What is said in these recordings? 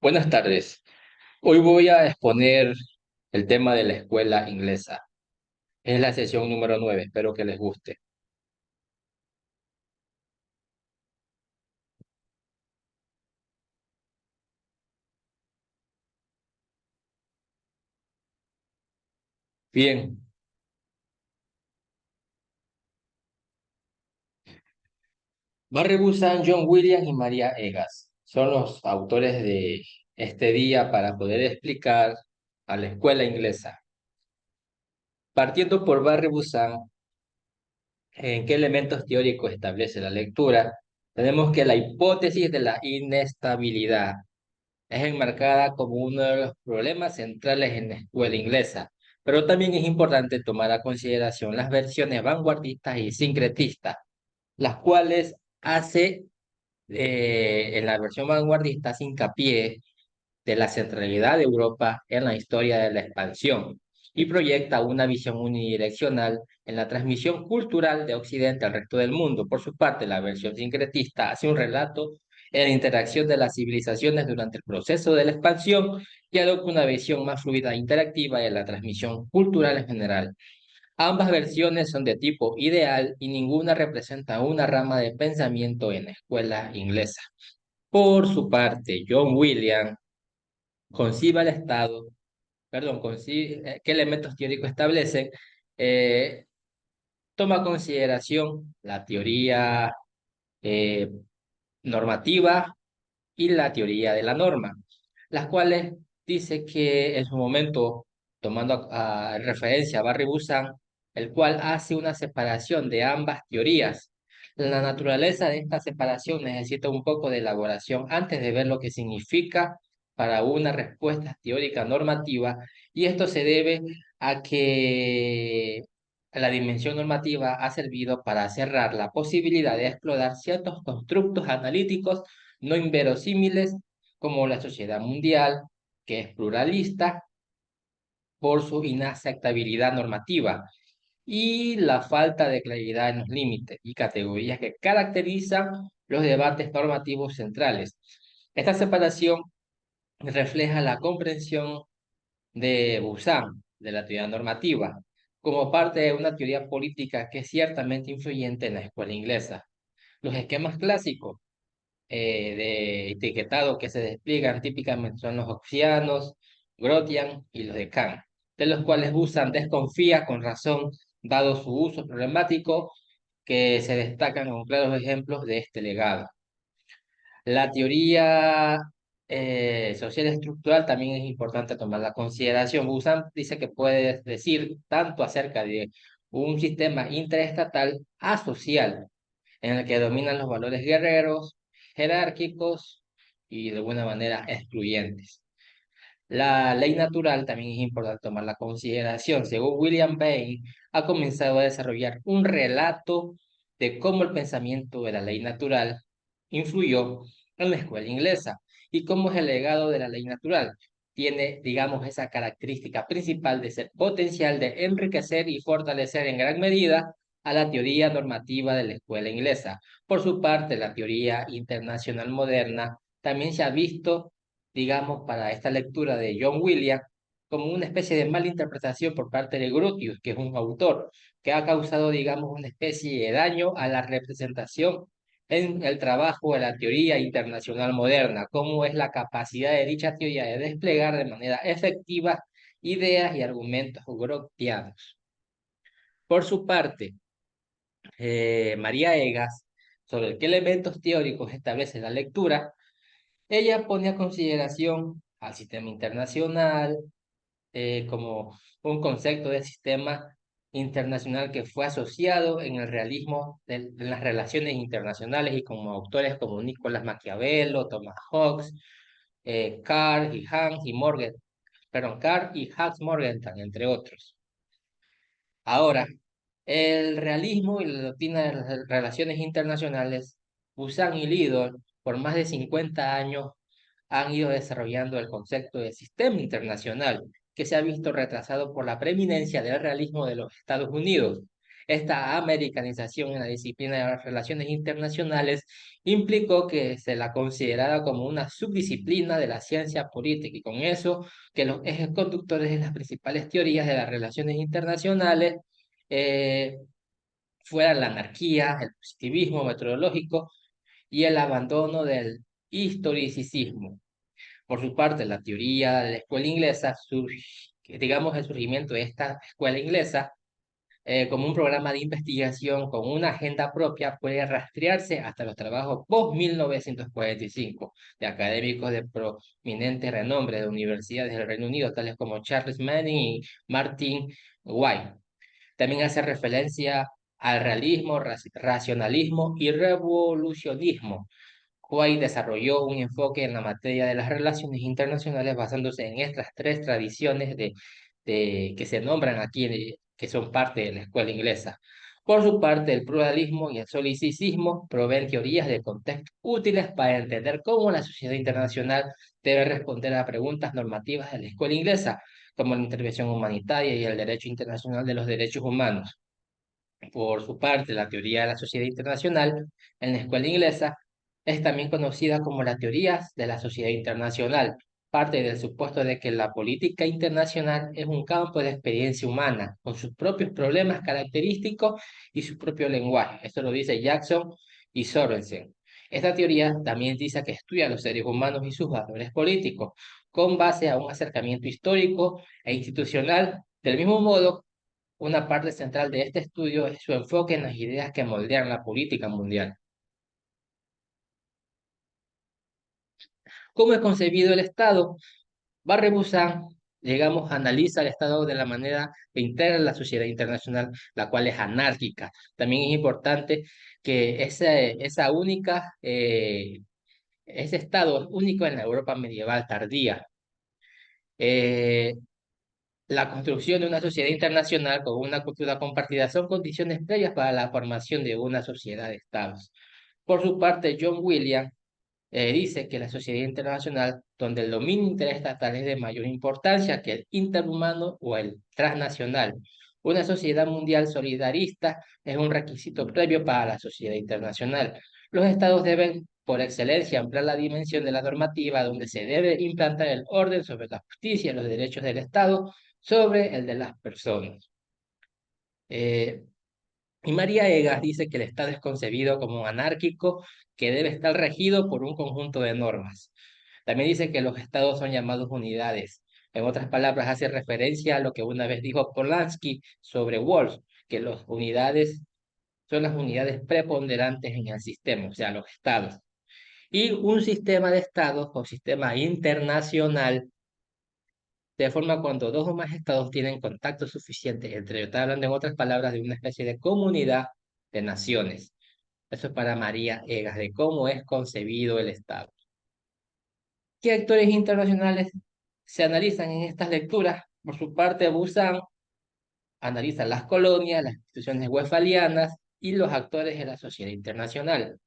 Buenas tardes. Hoy voy a exponer el tema de la escuela inglesa. Es la sesión número 9. Espero que les guste. Bien, Barry Busan, John Williams y María Egas son los autores de este día para poder explicar a la escuela inglesa. Partiendo por Barry Busan, ¿en qué elementos teóricos establece la lectura? Tenemos que la hipótesis de la inestabilidad es enmarcada como uno de los problemas centrales en la escuela inglesa, pero también es importante tomar a consideración las versiones vanguardistas y sincretistas, las cuales hace en la versión vanguardista hace hincapié de la centralidad de Europa en la historia de la expansión y proyecta una visión unidireccional en la transmisión cultural de Occidente al resto del mundo. Por su parte, la versión sincretista hace un relato en la interacción de las civilizaciones durante el proceso de la expansión y adopta una visión más fluida e interactiva de la transmisión cultural en general. Ambas versiones son de tipo ideal y ninguna representa una rama de pensamiento en la escuela inglesa. Por su parte, John Williams concibe al Estado, perdón, qué elementos teóricos establecen, eh, toma consideración la teoría eh, normativa y la teoría de la norma, las cuales dice que en su momento, tomando referencia a Barry Busan, el cual hace una separación de ambas teorías. La naturaleza de esta separación necesita un poco de elaboración antes de ver lo que significa para una respuesta teórica normativa, y esto se debe a que la dimensión normativa ha servido para cerrar la posibilidad de explorar ciertos constructos analíticos no inverosímiles como la sociedad mundial, que es pluralista por su inaceptabilidad normativa y la falta de claridad en los límites y categorías que caracterizan los debates normativos centrales. Esta separación refleja la comprensión de Busan de la teoría normativa como parte de una teoría política que es ciertamente influyente en la escuela inglesa. Los esquemas clásicos de etiquetado que se despliegan típicamente son los Hobbesianos, Grotian y los de Kant, de los cuales Busan desconfía con razón, dado su uso problemático, que se destacan como claros ejemplos de este legado. La teoría social estructural también es importante tomarla en consideración. Busan dice que puede decir tanto acerca de un sistema interestatal asocial, en el que dominan los valores guerreros, jerárquicos y de alguna manera excluyentes. La ley natural también es importante tomarla en consideración. Según William Bain, ha comenzado a desarrollar un relato de cómo el pensamiento de la ley natural influyó en la escuela inglesa y cómo es el legado de la ley natural. Tiene, digamos, esa característica principal de ser potencial de enriquecer y fortalecer en gran medida a la teoría normativa de la escuela inglesa. Por su parte, la teoría internacional moderna también se ha visto, digamos, para esta lectura de John Williams, como una especie de mala interpretación por parte de Grotius, que es un autor que ha causado, digamos, una especie de daño a la representación en el trabajo de la teoría internacional moderna, cómo es la capacidad de dicha teoría de desplegar de manera efectiva ideas y argumentos grotianos. Por su parte, María Egas, sobre qué elementos teóricos establece la lectura, ella pone a consideración al sistema internacional como un concepto de sistema internacional que fue asociado en el realismo de las relaciones internacionales y como autores como Nicolás Maquiavelo, Thomas Hobbes, Carl y Hans Morgenthau, entre otros. Ahora, el realismo y la doctrina de las relaciones internacionales, Busan y Lidl, por más de 50 años, han ido desarrollando el concepto de sistema internacional, que se ha visto retrasado por la preeminencia del realismo de los Estados Unidos. Esta americanización en la disciplina de las relaciones internacionales implicó que se la considerara como una subdisciplina de la ciencia política y con eso que los ejes conductores de las principales teorías de las relaciones internacionales eh, fueran la anarquía, el positivismo metodológico y el abandono del historicismo. Por su parte, la teoría de la escuela inglesa, digamos el surgimiento de esta escuela inglesa, como un programa de investigación con una agenda propia, puede rastrearse hasta los trabajos post-1945 de académicos de prominente renombre de universidades del Reino Unido, tales como Charles Manning y Martin White. También hace referencia al realismo, racionalismo y revolucionismo. White desarrolló un enfoque en la materia de las relaciones internacionales basándose en estas tres tradiciones que se nombran aquí, que son parte de la escuela inglesa. Por su parte, el pluralismo y el solicismo proveen teorías de contexto útiles para entender cómo la sociedad internacional debe responder a preguntas normativas de la escuela inglesa, como la intervención humanitaria y el derecho internacional de los derechos humanos. Por su parte, la teoría de la sociedad internacional en la escuela inglesa es también conocida como la teoría de la sociedad internacional. Parte del supuesto de que la política internacional es un campo de experiencia humana, con sus propios problemas característicos y su propio lenguaje. Esto lo dice Jackson y Sorensen. Esta teoría también dice que estudia a los seres humanos y sus valores políticos, con base a un acercamiento histórico e institucional, del mismo modo una parte central de este estudio es su enfoque en las ideas que moldean la política mundial. ¿Cómo es concebido el Estado? Barre Busan, digamos, analiza el Estado de la manera que integra la sociedad internacional, la cual es anárquica. También es importante que ese Estado es único en la Europa medieval tardía. Eh, La construcción de una sociedad internacional con una cultura compartida son condiciones previas para la formación de una sociedad de estados. Por su parte, John Williams dice que la sociedad internacional, donde el dominio interestatal es de mayor importancia que el interhumano o el transnacional, una sociedad mundial solidarista es un requisito previo para la sociedad internacional. Los estados deben, por excelencia, ampliar la dimensión de la normativa, donde se debe implantar el orden sobre la justicia y los derechos del Estado sobre el de las personas. Eh, y María Egas dice que el Estado es concebido como anárquico que debe estar regido por un conjunto de normas. También dice que los estados son llamados unidades. En otras palabras, hace referencia a lo que una vez dijo Polanski sobre Walsh, que las unidades son las unidades preponderantes en el sistema, o sea, los estados. Y un sistema de estados o sistema internacional de forma cuando dos o más estados tienen contacto suficiente entre ellos. Está hablando en otras palabras de una especie de comunidad de naciones. Eso es para María Egas, de cómo es concebido el Estado. ¿Qué actores internacionales se analizan en estas lecturas? Por su parte, Busan analiza las colonias, las instituciones westfalianas y los actores de la sociedad internacional.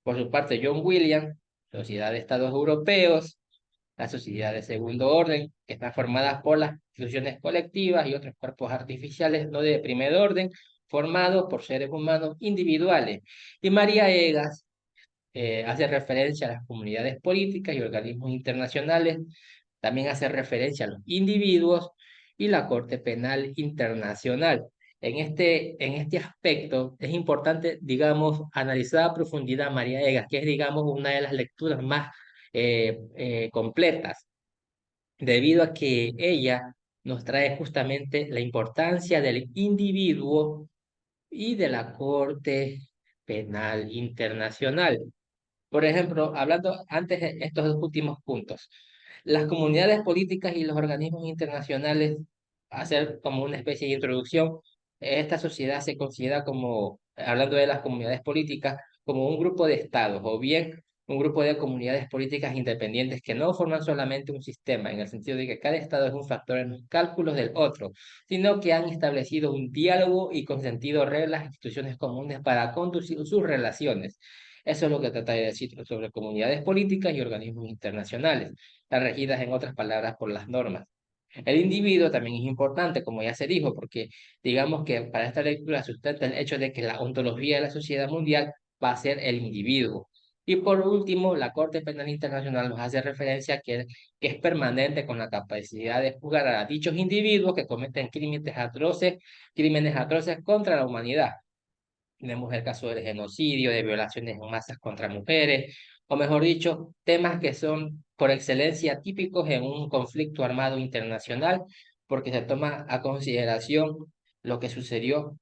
Por su parte, John Williams, Sociedad de Estados Europeos, la sociedad de segundo orden, que está formada por las instituciones colectivas y otros cuerpos artificiales no de primer orden, formados por seres humanos individuales. Y María Egas hace referencia a las comunidades políticas y organismos internacionales, también hace referencia a los individuos y la Corte Penal Internacional. En este aspecto es importante, digamos, analizar a profundidad a María Egas, que es, digamos, una de las lecturas más completas, debido a que ella nos trae justamente la importancia del individuo y de la Corte Penal Internacional. Por ejemplo, hablando antes de estos dos últimos puntos, las comunidades políticas y los organismos internacionales, hacer como una especie de introducción, esta sociedad se considera como, hablando de las comunidades políticas, como un grupo de estados o bien un grupo de comunidades políticas independientes que no forman solamente un sistema, en el sentido de que cada estado es un factor en los cálculos del otro, sino que han establecido un diálogo y consentido reglas e instituciones comunes para conducir sus relaciones. Eso es lo que trata de decir sobre comunidades políticas y organismos internacionales, están regidas en otras palabras por las normas. El individuo también es importante, como ya se dijo, porque digamos que para esta lectura sustenta el hecho de que la ontología de la sociedad mundial va a ser el individuo. Y por último, la Corte Penal Internacional nos hace referencia que es permanente con la capacidad de juzgar a dichos individuos que cometen crímenes atroces contra la humanidad. Tenemos el caso del genocidio, de violaciones en masas contra mujeres, o mejor dicho, temas que son por excelencia típicos en un conflicto armado internacional, porque se toma a consideración lo que sucedió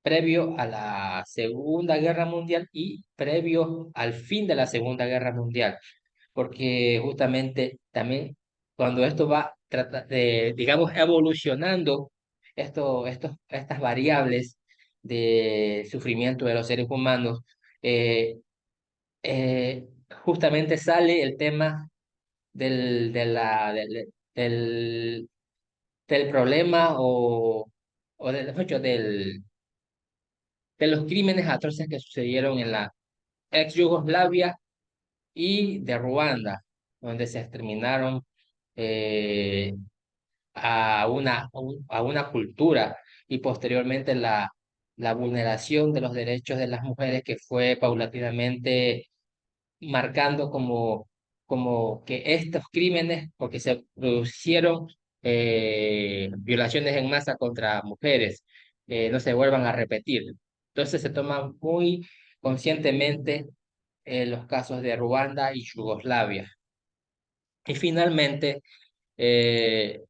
previo a la Segunda Guerra Mundial y previo al fin de la Segunda Guerra Mundial, porque justamente también cuando esto va digamos, evolucionando, estas variables de sufrimiento de los seres humanos, eh, justamente sale el tema del, de la, del, del problema o del, mejor dicho, de los crímenes atroces que sucedieron en la ex Yugoslavia y de Ruanda, donde se exterminaron eh, a una cultura y posteriormente la vulneración de los derechos de las mujeres que fue paulatinamente marcando como que estos crímenes, porque se produjeron violaciones en masa contra mujeres, no se vuelvan a repetir. Entonces se toman muy conscientemente los casos de Ruanda y Yugoslavia. Y finalmente, eh,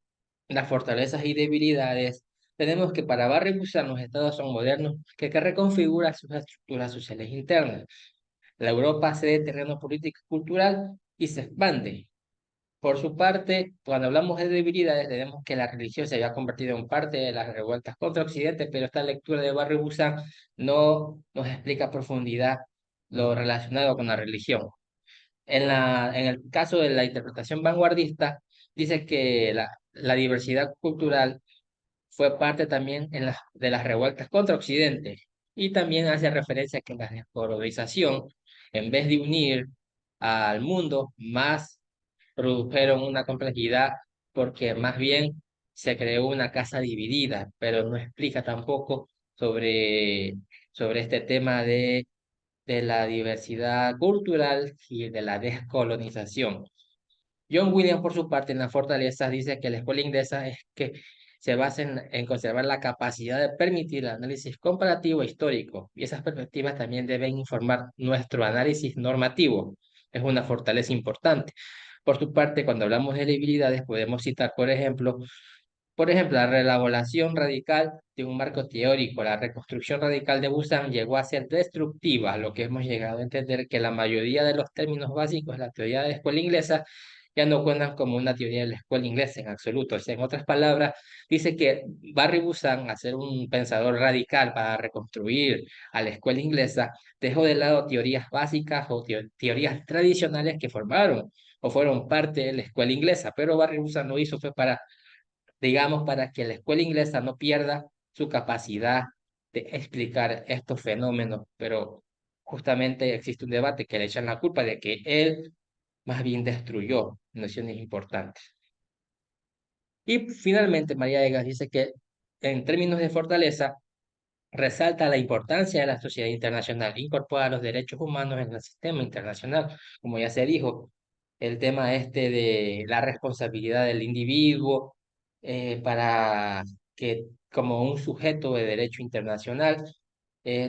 las fortalezas y debilidades. Tenemos que para Barry Busan los estados son modernos que reconfiguran sus estructuras sociales internas. La Europa cede terreno político y cultural y se expande. Por su parte, cuando hablamos de debilidades, tenemos que la religión se había convertido en parte de las revueltas contra Occidente, pero esta lectura de Barry Busan no nos explica a profundidad lo relacionado con la religión. En el caso de la interpretación vanguardista, dice que la diversidad cultural fue parte también de las revueltas contra Occidente y también hace referencia a que la descolonización, en vez de unir al mundo, más produjeron una complejidad porque más bien se creó una casa dividida, pero no explica tampoco sobre este tema de la diversidad cultural y de la descolonización. John Williams, por su parte, en las fortalezas, dice que la escuela inglesa es que se basa en conservar la capacidad de permitir el análisis comparativo e histórico, y esas perspectivas también deben informar nuestro análisis normativo. Es una fortaleza importante. Por su parte, cuando hablamos de debilidades, podemos citar, por ejemplo, la reelaboración radical de un marco teórico, la reconstrucción radical de Busan llegó a ser destructiva, lo que hemos llegado a entender que la mayoría de los términos básicos de la teoría de la escuela inglesa ya no cuentan como una teoría de la escuela inglesa en absoluto. O sea, en otras palabras, dice que Barry Busan, al ser un pensador radical para reconstruir a la escuela inglesa, dejó de lado teorías básicas o teorías tradicionales que formaron o fueron parte de la escuela inglesa, pero Barry Busan lo hizo fue para digamos, para que la escuela inglesa no pierda su capacidad de explicar estos fenómenos, pero justamente existe un debate que le echan la culpa de que él más bien destruyó nociones importantes. Y finalmente, María Egas dice que en términos de fortaleza, resalta la importancia de la sociedad internacional, incorpora los derechos humanos en el sistema internacional, como ya se dijo, el tema este de la responsabilidad del individuo para que como un sujeto de derecho internacional,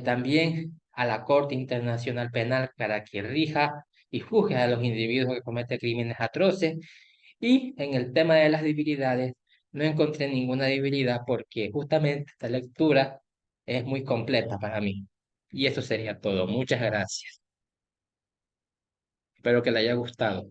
también a la Corte Internacional Penal para que rija y juzgue a los individuos que cometen crímenes atroces y en el tema de las debilidades, no encontré ninguna debilidad porque justamente esta lectura es muy completa para mí. Y eso sería todo. Muchas gracias. Espero que le haya gustado.